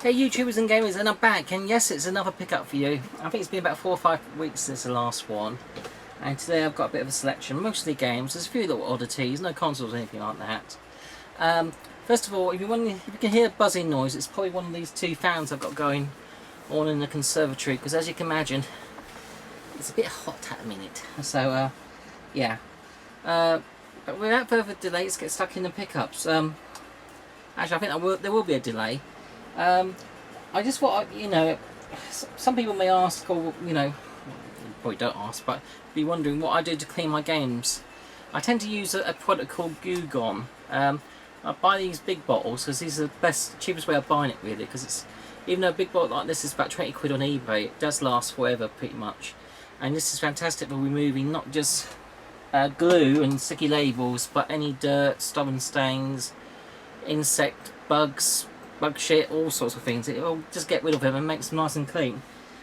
Hey YouTubers and gamers, and I'm back, and yes, it's another pickup for you. I think it's been about 4 or 5 weeks since the last one, and today I've got a bit of a selection, mostly games. There's a few little oddities, no consoles or anything like that. First of all, if you can hear a buzzing noise, it's probably one of these two fans I've got going on in the conservatory, because as you can imagine, it's a bit hot at the minute. So, yeah. But without further delay, let's get stuck in the pickups. Actually, I think there will be a delay. I just thought, some people may ask, or probably don't ask, but be wondering what I do to clean my games. I tend to use a product called Goo Gone. I buy these big bottles because these are the cheapest way of buying it, really. Because it's, even though a big bottle like this is about 20 quid on eBay, it does last forever pretty much. And this is fantastic for removing not just glue and sticky labels, but any dirt, stubborn stains, insect, bugs, bug shit, all sorts of things. It'll just get rid of them and makes them nice and clean.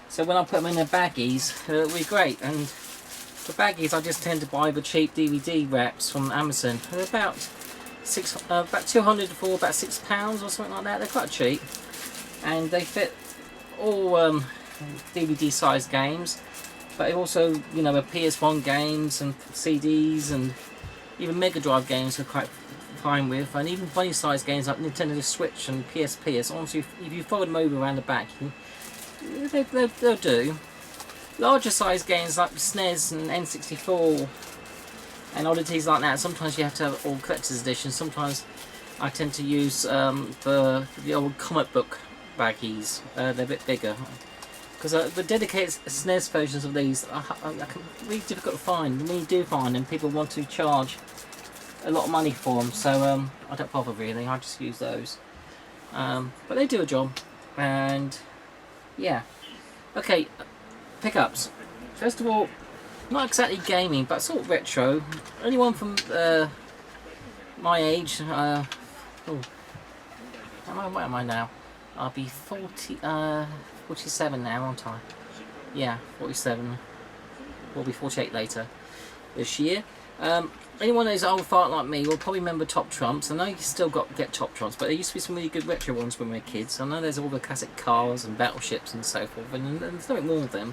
So when I put them in their baggies, it'll be great. And for baggies, I just tend to buy the cheap DVD wraps from Amazon. They're about 200 for about £6 or something like that. They're quite cheap, and they fit all DVD sized games, but also the PS1 games and CDs and even Mega Drive games are quite fine with, and even funny sized games like Nintendo Switch and PSP. As long as if you fold them over around the back, they'll do. Larger sized games like SNES and N64 and oddities like that, sometimes you have to have all collector's editions. Sometimes I tend to use the old comic book baggies. They're a bit bigger, because the dedicated SNES versions of these are really difficult to find. When you do find them, people want to charge a lot of money for them, so I don't bother really. I just use those, but they do a job. And yeah, okay, pickups. First of all, not exactly gaming, but sort of retro. Anyone from my age, where am I now? I'll be 47 now, aren't I? Yeah, 47. We'll be 48 later this year. Anyone who's old fart like me will probably remember Top Trumps. I know you still get Top Trumps, but there used to be some really good retro ones when we were kids. I know there's all the classic cars and battleships and so forth, and there's nothing wrong with them.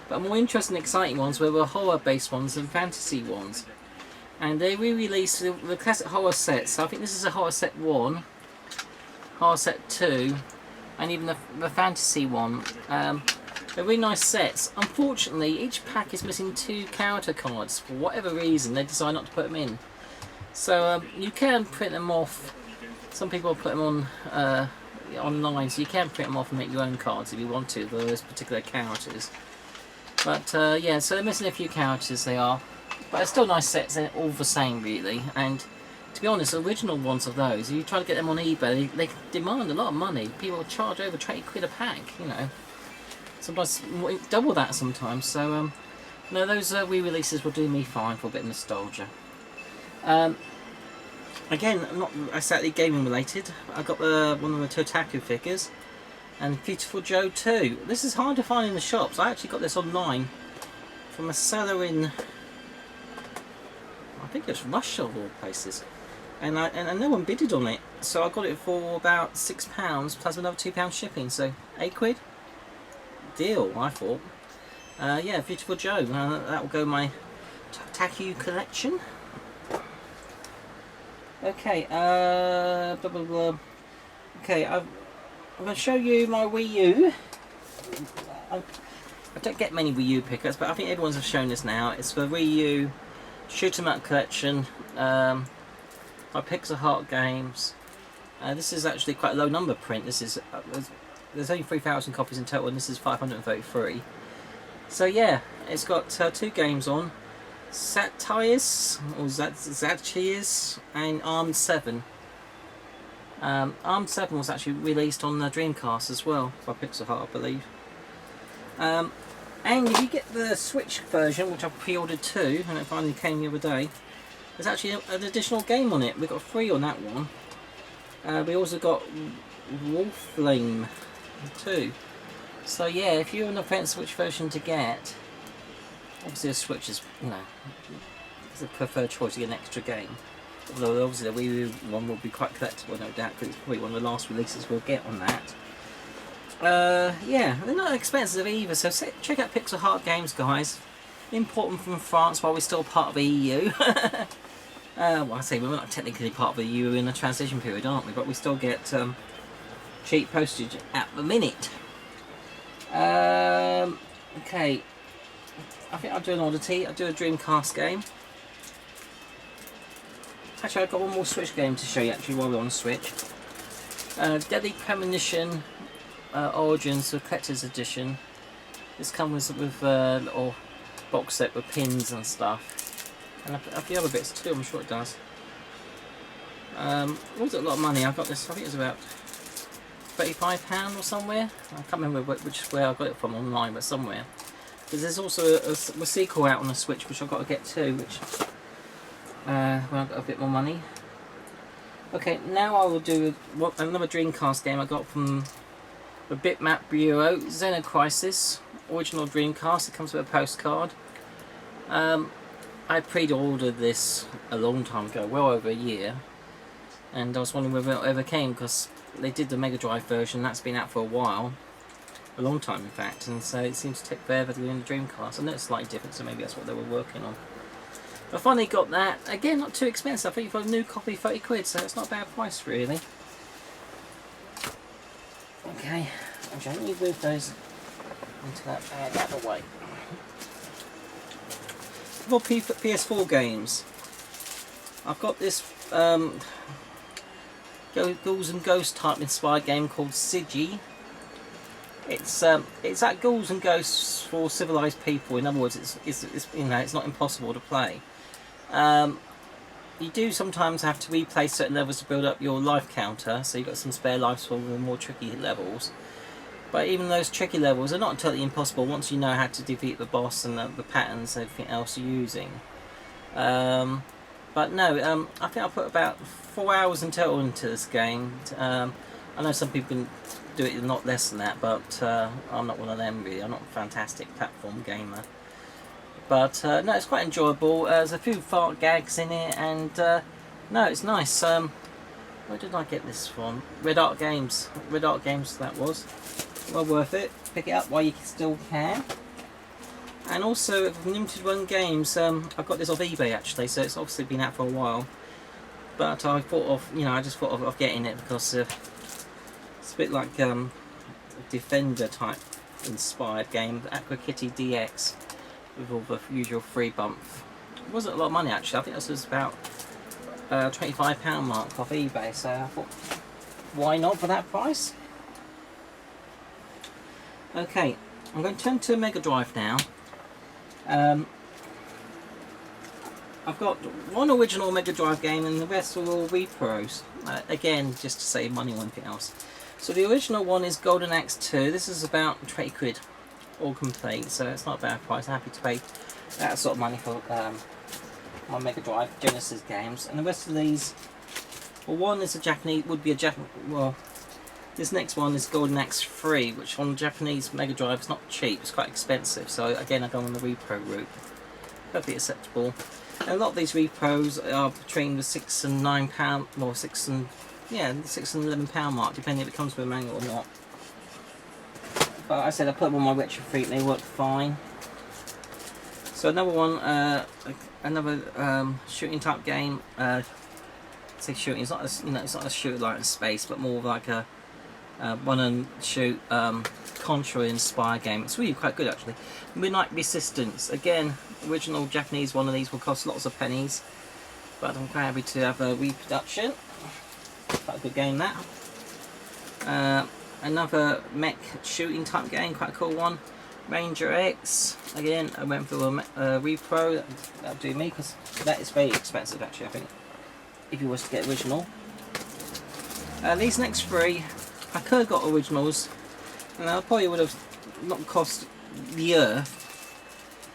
But more interesting and exciting ones were the horror-based ones and fantasy ones. And they re-released the classic horror sets. So I think this is a horror set 1, horror set 2, and even the fantasy one. They're really nice sets. Unfortunately, each pack is missing 2 character cards. For whatever reason, they decide not to put them in. So you can print them off. Some people put them on online, so you can print them off and make your own cards if you want to, for those particular characters. But yeah, so they're missing a few characters, they are. But they're still nice sets, they're all the same really. And to be honest, the original ones of those, if you try to get them on eBay, they demand a lot of money. People charge over 20 quid a pack, Sometimes double that sometimes. So no, those re-releases will do me fine for a bit of nostalgia. Again, not exactly gaming related. I got one of the Totaku figures, and Beautiful Joe 2. This is hard to find in the shops. I actually got this online from a seller in, I think it's Russia of all places, and no one bidded on it, so I got it for about £6 plus another £2 shipping, so 8 quid. Deal, I thought. Yeah, Beautiful Joe. That will go in my Totaku collection. Okay, blah blah blah. Okay, I'm going to show you my Wii U. I don't get many Wii U pickups, but I think everyone's shown this now. It's the Wii U Shoot 'em Up collection by Pixelheart Games. This is actually quite a low number print. This is there's only 3,000 copies in total, and this is 533. So yeah, it's got 2 games on: Satius or Zatius and Armed 7. Armed 7 was actually released on the Dreamcast as well by Pixelheart, I believe. And if you get the Switch version, which I pre-ordered too, and it finally came the other day, there's actually an additional game on it. We got 3 on that one. We also got Wolflame too. So yeah, if you're on the fence which version to get, obviously the Switch is, it's a preferred choice to get an extra game. Although obviously the Wii U one will be quite collectible, no doubt, because it's probably one of the last releases we'll get on that. Yeah, they're not expensive either, so check out Pixelheart games, guys. Imported from France while we're still part of the EU. Well, I say we're not technically part of the EU in a transition period, aren't we? But we still get cheap postage at the minute. Okay, I think I'll do an oddity. I'll do a Dreamcast game. Actually, I've got one more Switch game to show you actually while we're on Switch. Deadly Premonition Origins, the Collector's Edition. This comes with a little box set with pins and stuff. And a few other bits too, I'm sure it does. It was a lot of money. I got this, I think it was about £35 or somewhere. I can't remember where I got it from online, but somewhere. Because there's also a sequel out on the Switch which I've got to get to, which when I've got a bit more money. Okay, now I will do another Dreamcast game I got from the Bitmap Bureau, Zena Crisis, original Dreamcast. It comes with a postcard. I pre-ordered this a long time ago, well over a year, and I was wondering whether it ever came, because they did the Mega Drive version. That's been out for a while, a long time in fact, and so it seems to take forever to do in the Dreamcast. I know it's slightly different, so maybe that's what they were working on. I finally got that. Again, not too expensive. I think for a new copy, 30 quid, so it's not a bad price really. Okay, actually, let me move those into that bag out of the way. For PS4 games, I've got this Ghouls and Ghosts type inspired game called Sigi. It's that Ghouls and Ghosts for civilized people. In other words, it's you know, it's not impossible to play. You do sometimes have to replay certain levels to build up your life counter, so you've got some spare lives for the more tricky levels. But even those tricky levels are not totally impossible once you know how to defeat the boss and the patterns and everything else you're using. But no, I think I put about 4 hours in total into this game. I know some people can do it not less than that, but I'm not one of them really. I'm not a fantastic platform gamer. But no, it's quite enjoyable. There's a few fart gags in it, and no, it's nice. Where did I get this from? Red Art Games. Red Art Games, that was. Well worth it. Pick it up while you still can. And also, limited run games. I've got this off eBay actually, so it's obviously been out for a while. But I thought of, you know, I just thought of getting it because it's a bit like a Defender type inspired game, Aqua Kitty DX, with all the usual free bump. It wasn't a lot of money actually. I think this was about £25 mark off eBay. So I thought, why not for that price? Okay, I'm going to turn to Mega Drive now. I've got one original Mega Drive game and the rest are all repros. Again, just to save money or anything else. So the original one is Golden Axe 2. This is about 20 quid, all complete, so it's not a bad price. I'm happy to pay that sort of money for my Mega Drive Genesis games. And the rest of these, well, one is a Japanese, well, this next one is Golden Axe 3, which on the Japanese Mega Drive is not cheap, it's quite expensive. So again, I go on the repro route. Perfectly acceptable. And a lot of these repros are between the £6 and £9, or the £6 and £11 mark, depending if it comes with a manual or not. But I said I put them on my Retro Freak and they work fine. So another one, another shooting type game. Say shooting. It's not a, it's not a shooter like in space, but more like a run and shoot Contra inspired game. It's really quite good actually. Midnight Resistance. Again, original Japanese one of these will cost lots of pennies, but I'm quite happy to have a reproduction. Quite a good game that. Another mech shooting type game, quite a cool one. Ranger X. Again, I went for a repro. That'll do me because that is very expensive actually, I think, if you was to get original. These next three, I could have got originals, and I probably would have not cost the earth.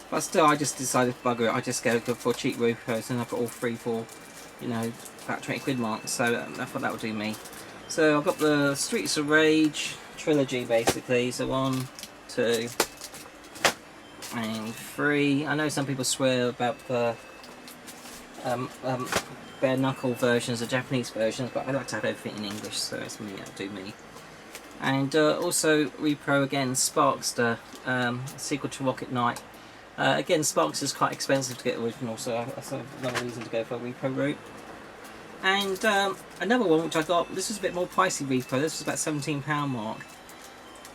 But still, I just decided to bugger it. I just go for cheap repros, and I've got all three for, you know, about 20 quid mark. So I thought that would do me. So I've got the Streets of Rage trilogy basically. So 1, 2, and 3. I know some people swear about the bare knuckle versions, the Japanese versions, but I like to have everything in English, so it's me, that'll do me. And also repro again Sparkster, sequel to Rocket Knight. Again, Sparks is quite expensive to get original, so that's another reason to go for a repro route. And another one which I got, this was a bit more pricey repro, this was about £17 mark.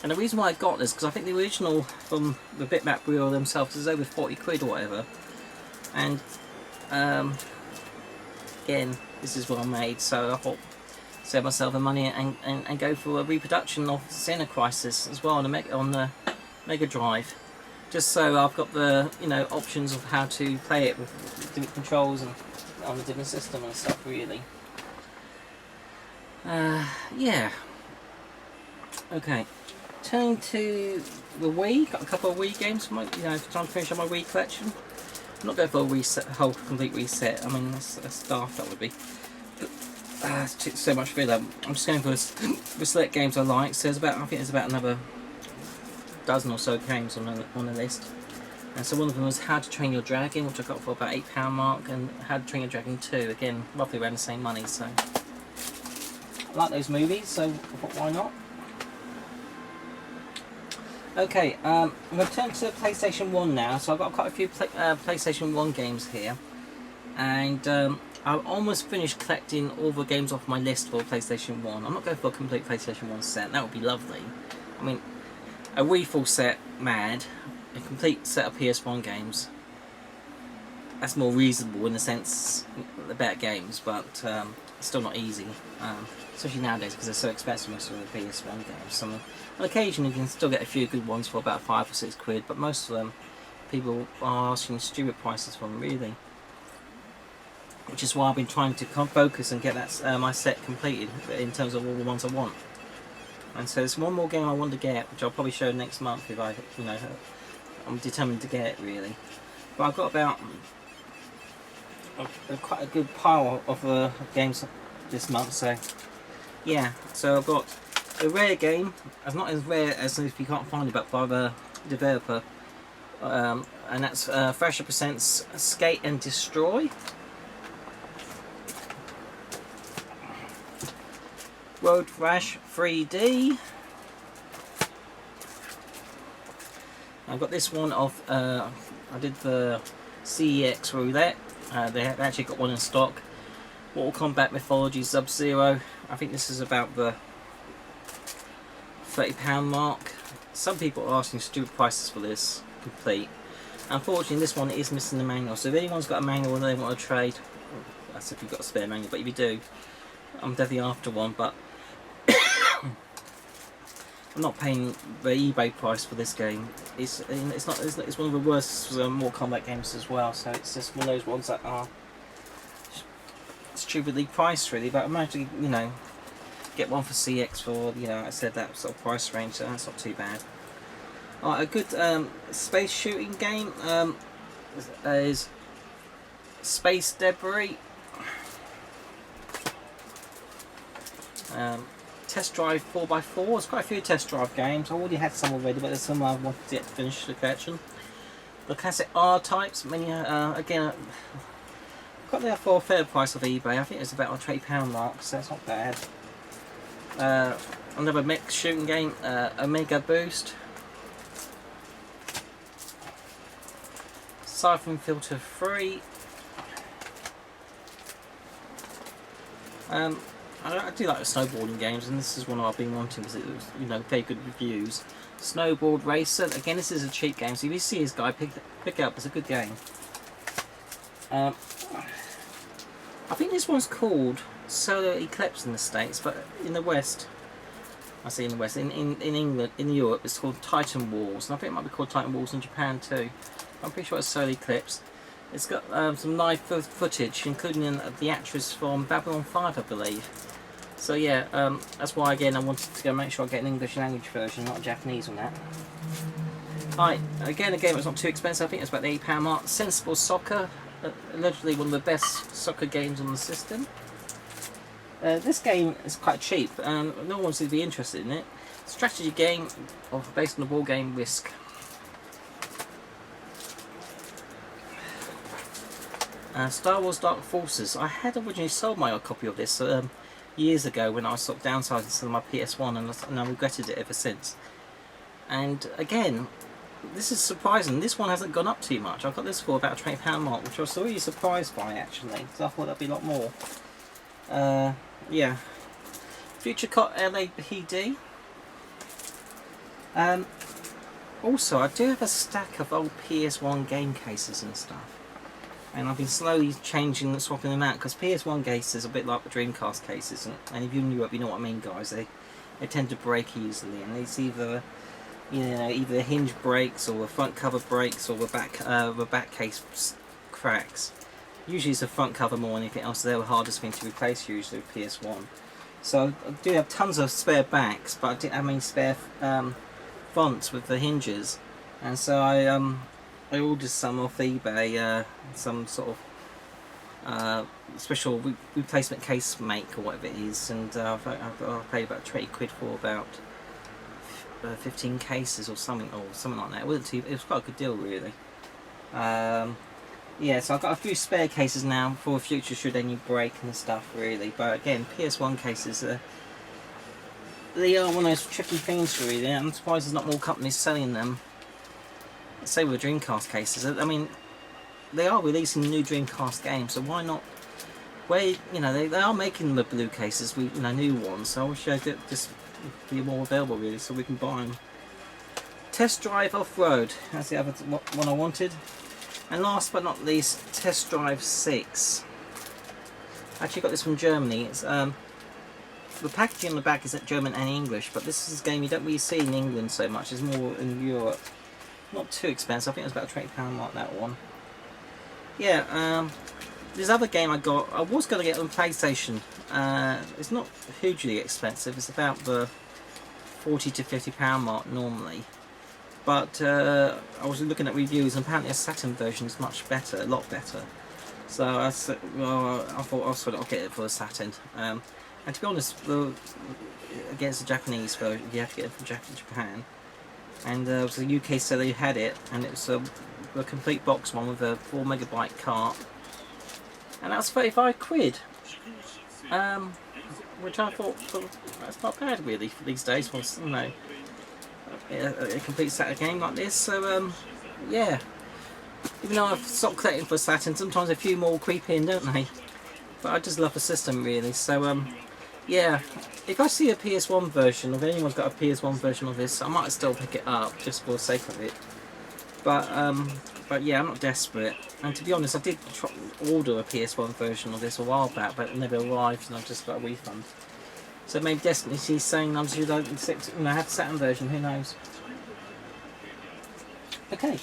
And the reason why I got this, because I think the original from the Bitmap Bureau themselves is over 40 quid or whatever. And again, this is what I made, so I thought save myself the money and go for a reproduction of Zena Crisis as well on the Mega Drive. Just so I've got the options of how to play it with different controls and on the different system and stuff really. Yeah. Okay. Turning to the Wii, got a couple of Wii games for my, trying to finish on my Wii collection. I'm not going for a reset, whole complete reset. I mean that's daft that would be. But, it's so much for them. I'm just going for the select games I like. So there's about, I think there's about another dozen or so games on the list. And so one of them was How to Train Your Dragon, which I got for about £8 mark, and How to Train Your Dragon 2, again roughly around the same money. So I like those movies, so I thought why not. Okay, I'm going to turn to PlayStation 1 now. So I've got quite a few PlayStation 1 games here, and I've almost finished collecting all the games off my list for PlayStation 1. I'm not going for a complete PlayStation 1 set, that would be lovely. I mean, a Wii full set, mad. A complete set of PS1 games, that's more reasonable in the sense, the better games, but it's still not easy. Especially nowadays because they're so expensive, most of the PS1 games. So on occasion you can still get a few good ones for about 5 or 6 quid, but most of them people are asking stupid prices for them really. Which is why I've been trying to focus and get that my set completed in terms of all the ones I want. And so there's one more game I want to get, which I'll probably show next month if I, I'm determined to get it really. But I've got about quite a good pile of games this month, so yeah. So I've got a rare game, it's not as rare as if you can't find it, but by the developer, and that's Thrasher Presents Skate and Destroy. Road Rash 3D. I've got this one of, I did the CEX roulette, they have actually got one in stock. Mortal Kombat Mythology Sub-Zero, I think this is about the £30 mark. Some people are asking stupid prices for this, complete. Unfortunately this one is missing the manual, so if anyone's got a manual and they want to trade, that's if you've got a spare manual, but if you do, I'm definitely after one, but I'm not paying the eBay price for this game. It's one of the worst Mortal Kombat games as well. So it's just one of those ones that are stupidly priced, really. But I managed to, get one for CX for, I said that sort of price range. So that's not too bad. Alright, a good space shooting game is Space Debris. Test Drive 4x4. There's quite a few Test Drive games. I already had some already, but there's some I wanted to finish the collection. The classic R-types, many again, got there for a fair price of eBay. I think it's about a £20 mark, so that's not bad. Another mech shooting game, Omega Boost. Siphon Filter 3. I do like the snowboarding games, and this is one I've been wanting because it was, very good reviews. Snowboard Racer. Again, this is a cheap game, so if you see this guy, pick it up. It's a good game. I think this one's called Solar Eclipse in the States, but in the West, I say in the West, in England, in Europe, it's called Titan Wars, and I think it might be called Titan Wars in Japan too. I'm pretty sure it's Solar Eclipse. It's got some live footage, including the actress from Babylon 5, I believe. So yeah, that's why again I wanted to go make sure I get an English language version, not a Japanese on that. Alright, again a game that's not too expensive, I think it's about the £8 mark. Sensible Soccer, allegedly one of the best soccer games on the system. This game is quite cheap, and no one seems to be interested in it. Strategy game based on the board game Risk. Star Wars Dark Forces. I had originally sold my copy of this years ago when I was sort of downsizing some of my PS1, and I regretted it ever since. And again, this is surprising. This one hasn't gone up too much. I got this for about a £20 mark, which I was really surprised by actually, because I thought that'd be a lot more. Yeah. Future Cot LAPD. Also, I do have a stack of old PS1 game cases and stuff, and I've been slowly changing and swapping them out, because PS1 cases are a bit like the Dreamcast cases, and if you know what I mean, guys, they tend to break easily, and it's either, you know, either the hinge breaks, or the front cover breaks, or the back case cracks. Usually it's the front cover more than anything else. They're the hardest thing to replace usually with PS1. So I do have tons of spare backs, but I didn't have any spare fronts with the hinges, and so I ordered some off eBay, some sort of special replacement case make or whatever it is, and I paid about 20 quid for about 15 cases or something like that. It was quite a good deal really. Yeah, so I've got a few spare cases now for the future should any break and stuff really, but again, PS1 cases they are one of those tricky things really. I'm surprised there's not more companies selling them. Say with the Dreamcast cases, I mean, they are releasing new Dreamcast games, so why not? Where, you know, they are making the blue cases, new ones. So I wish they could just be more available really, so we can buy them. Test Drive Off-Road. That's the other one I wanted. And last but not least, Test Drive 6. I actually got this from Germany. It's the packaging on the back is in German and English, but this is a game you don't really see in England so much. It's more in Europe. Not too expensive. I think it was about a £20 mark, that one. Yeah, this other game I got, I was going to get on PlayStation. It's not hugely expensive. It's about the £40 to £50 mark normally. But I was looking at reviews, and apparently a Saturn version is much better, a lot better. So I thought I'll get it for the Saturn. And to be honest, against the Japanese version, you have to get it from Japan. And it was a UK seller who had it, and it was a complete box one with a 4 megabyte cart. And that was 35 quid. Which I thought, well, that's not bad really for these days, for, you know, a complete Saturn game like this. So, yeah. Even though I've stopped collecting for Saturn, sometimes a few more creep in, don't they? But I just love the system really. So, yeah, if I see a PS1 version, or if anyone's got a PS1 version of this, I might still pick it up just for the sake of it. But yeah, I'm not desperate. And to be honest, I did order a PS1 version of this a while back, but it never arrived, and I just got a refund. So maybe Destiny's saying I'm should have the Saturn version. Who knows? Okay.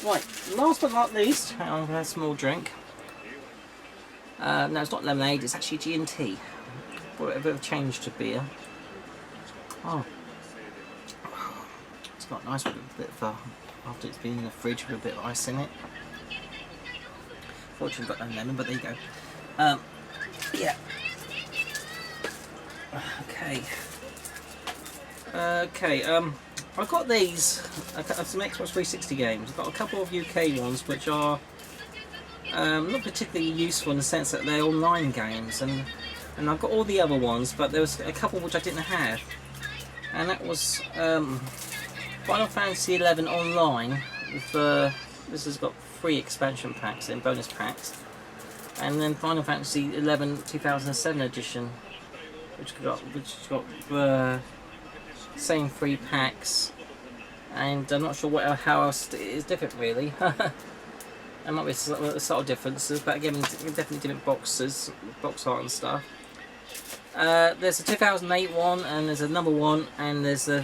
Right. Last but not least, I'll have a small drink. No, it's not lemonade. It's actually G&T. Brought a bit of change to beer. Oh, it's got nice with a bit of after it's been in the fridge with a bit of ice in it. Fortunately, got no lemon, but there you go. Yeah. Okay. I've got these, some Xbox 360 games. I've got a couple of UK ones which are not particularly useful in the sense that they're online games, and I've got all the other ones, but there was a couple which I didn't have, and that was Final Fantasy XI Online. With this has got 3 expansion packs and bonus packs, and then Final Fantasy XI 2007 edition, which got same 3 packs, and I'm not sure how else it is different really. There might be subtle differences, but again, definitely different boxes, box art and stuff. There's a 2008 one, and there's a number 1, and there's a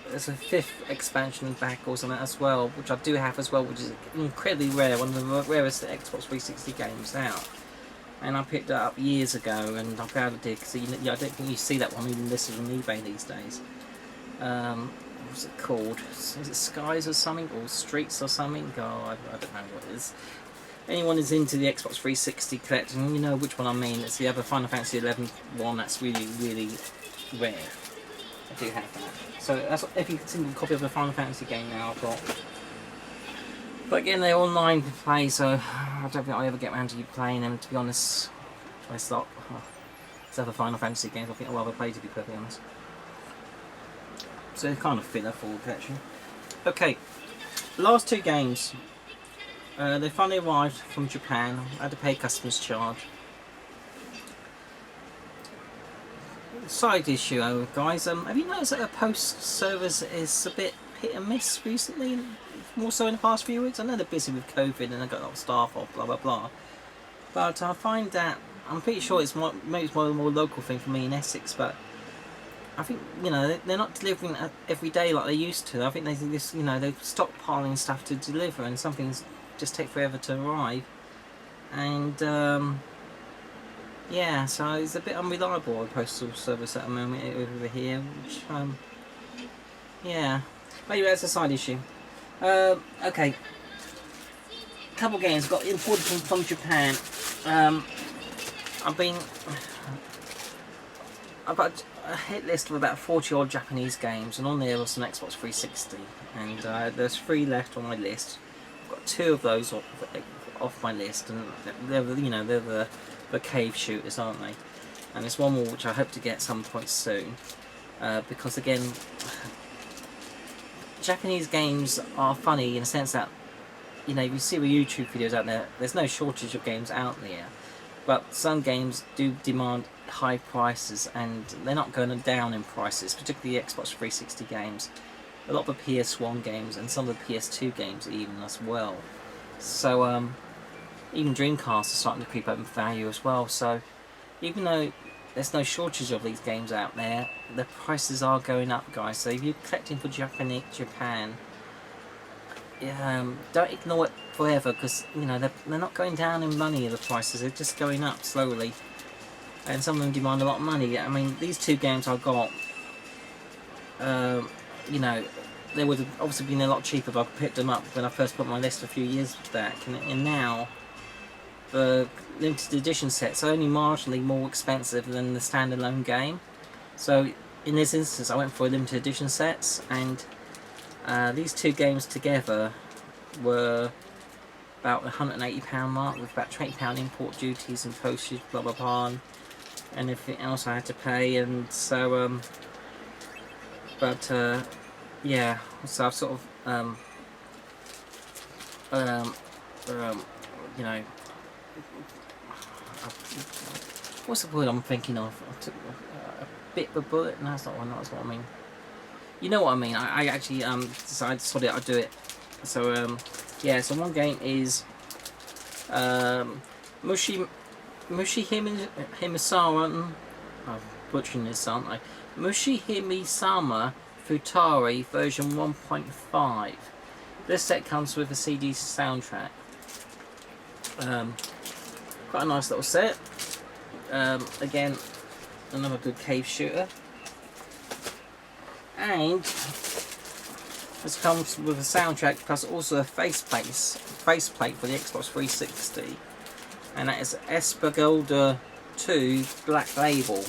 5th expansion pack or something as well, which I do have as well, which is incredibly rare, one of the rarest Xbox 360 games out. And I picked that up years ago, and I'm proud I did, because I don't think you see that one even listed on eBay these days. What's it called? Is it Skies or something, or Streets or something? Oh, I don't know what it is. Anyone who's into the Xbox 360 collecting, you know which one I mean. It's the other Final Fantasy XI one that's really, really rare. I do have that. So that's every single copy of a Final Fantasy game now I've got. But again, they're online to play, so I don't think I'll ever get around to you playing them, to be honest. I stop. Except for Final Fantasy games, I think I'd rather play, to be perfectly honest. So it's kind of filler for collection. Okay, last two games. They finally arrived from Japan. I had to pay customs charge. Side issue, guys. Have you noticed that the post service is a bit hit and miss recently? More so in the past few weeks. I know they're busy with COVID and they've got a lot of staff off, blah blah blah. But I find that I'm pretty sure it's maybe it's more local thing for me in Essex, but I think, you know, they're not delivering every day like they used to. I think they just, you know, they're stockpiling stuff to deliver, and some things just take forever to arrive. And yeah, so it's a bit unreliable, the postal service at the moment over here. Which yeah, maybe that's a side issue. Okay, couple games got imported from Japan. I've got a hit list of about 40 odd Japanese games, and on there was some Xbox 360, and there's 3 left on my list. I've got 2 of those off my list, and they're, you know, they're the cave shooters, aren't they? And there's one more which I hope to get some point soon, because again, Japanese games are funny in the sense that, you know, you see with YouTube videos out there, there's no shortage of games out there, but some games do demand high prices, and they're not going down in prices, particularly the Xbox 360 games, a lot of the PS1 games, and some of the PS2 games even as well. So even Dreamcast is starting to creep up in value as well. So even though there's no shortage of these games out there, the prices are going up, guys. So if you're collecting for Japan, don't ignore it forever, because, you know, they're not going down in money, the prices, they're just going up slowly, and some of them demand a lot of money. I mean, these 2 games I got, you know, they would have obviously been a lot cheaper if I picked them up when I first put my list a few years back, and now the limited edition sets are only marginally more expensive than the standalone game. So in this instance I went for limited edition sets, and these 2 games together were about the £180 mark, with about £20 import duties and postage, blah blah blah, and everything else I had to pay. And so yeah, so I've sort of you know, what's the word I'm thinking of? I took a bit of a bullet. No, that's not what I mean. You know what I mean. I actually decided, sorry, I'll do it. So yeah, so one game is Mushi Himisama. I'm butchering this, aren't I? Mushi Himisama Futari version 1.5. This set comes with a CD soundtrack. Quite a nice little set. Again, another good cave shooter. And this comes with a soundtrack plus also a faceplate for the Xbox 360, and that is Esper Golda 2 Black Label.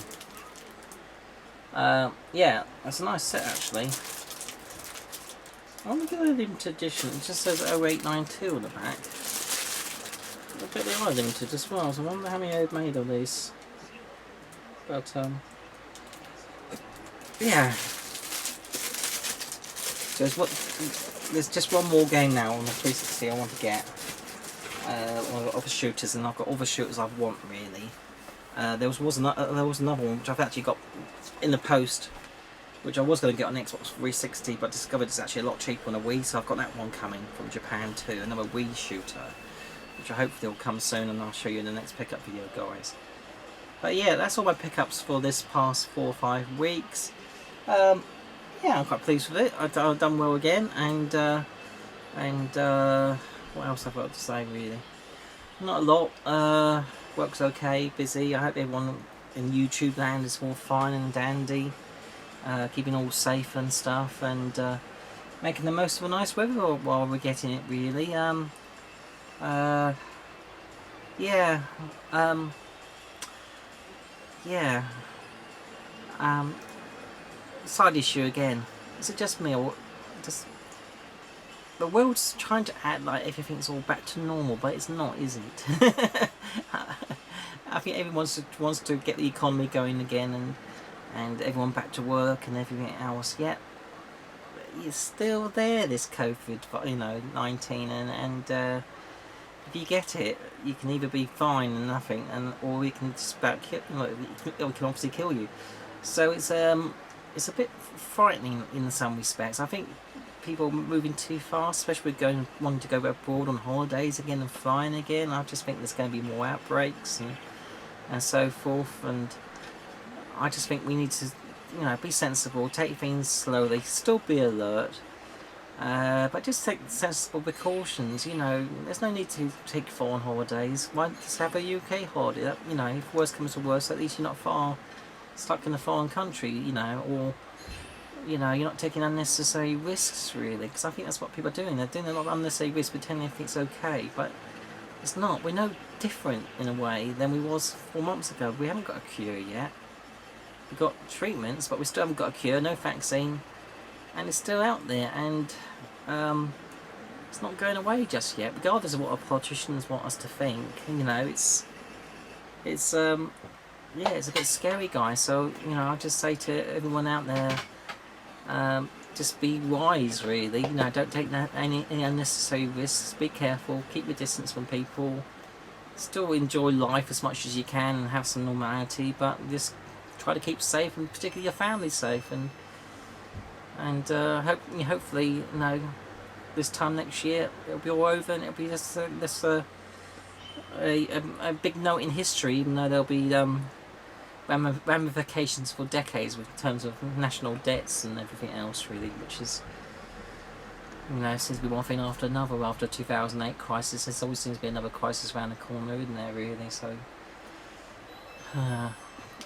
Yeah, that's a nice set actually. I wonder if they're limited edition. It just says 0892 on the back. I bet they are limited as well, so I wonder how many they've made of these. But yeah. So there's just one more game now on the 360 I want to get. Other shooters, and I've got all the shooters I want really. There was another one which I've actually got in the post, which I was going to get on Xbox 360, but discovered it's actually a lot cheaper on a Wii, so I've got that one coming from Japan too, another Wii shooter, which I hopefully will come soon, and I'll show you in the next pickup video, guys. But yeah, that's all my pickups for this past 4 or 5 weeks. Yeah, I'm quite pleased with it. I've done well again, and what else I've got to say really? Not a lot. Work's okay, busy. I hope everyone in YouTube land is all fine and dandy, keeping all safe and stuff, and making the most of a nice weather while we're getting it really. Yeah. Yeah. Side issue again. Is it just me, or just the world's trying to act like everything's all back to normal, but it's not, is it? I think everyone wants to get the economy going again, and everyone back to work and everything else. Yet it's still there, this COVID, 19, and if you get it, you can either be fine and nothing, or it can just about kill. It can obviously kill you. So it's a bit frightening in some respects. I think people are moving too fast, especially with wanting to go abroad on holidays again and flying again. I just think there's going to be more outbreaks and so forth, and I just think we need to, be sensible, take things slowly, still be alert, but just take sensible precautions. There's no need to take foreign holidays. Why just have a UK holiday? If worse comes to worse, at least you're not stuck in a foreign country, or you're not taking unnecessary risks, really, because I think that's what people are doing. They're doing a lot of unnecessary risks, pretending everything's okay, but it's not. We're no different in a way than we was 4 months ago. We haven't got a cure yet. We've got treatments, but we still haven't got a cure, no vaccine, and it's still out there, and it's not going away just yet, regardless of what our politicians want us to think. It's a bit scary, guys. So I just say to everyone out there, just be wise, really. Don't take any unnecessary risks. Be careful. Keep your distance from people. Still enjoy life as much as you can and have some normality, but just try to keep safe, and particularly your family safe. And hopefully, this time next year it'll be all over, and it'll be just a big note in history, even though there'll be ramifications for decades in terms of national debts and everything else, really, which is, seems to be one thing after another. After 2008 crisis, there always seems to be another crisis around the corner, isn't there, really? So,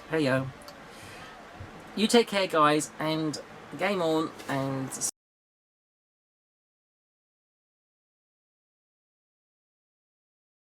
hey yo, you take care, guys, and game on, and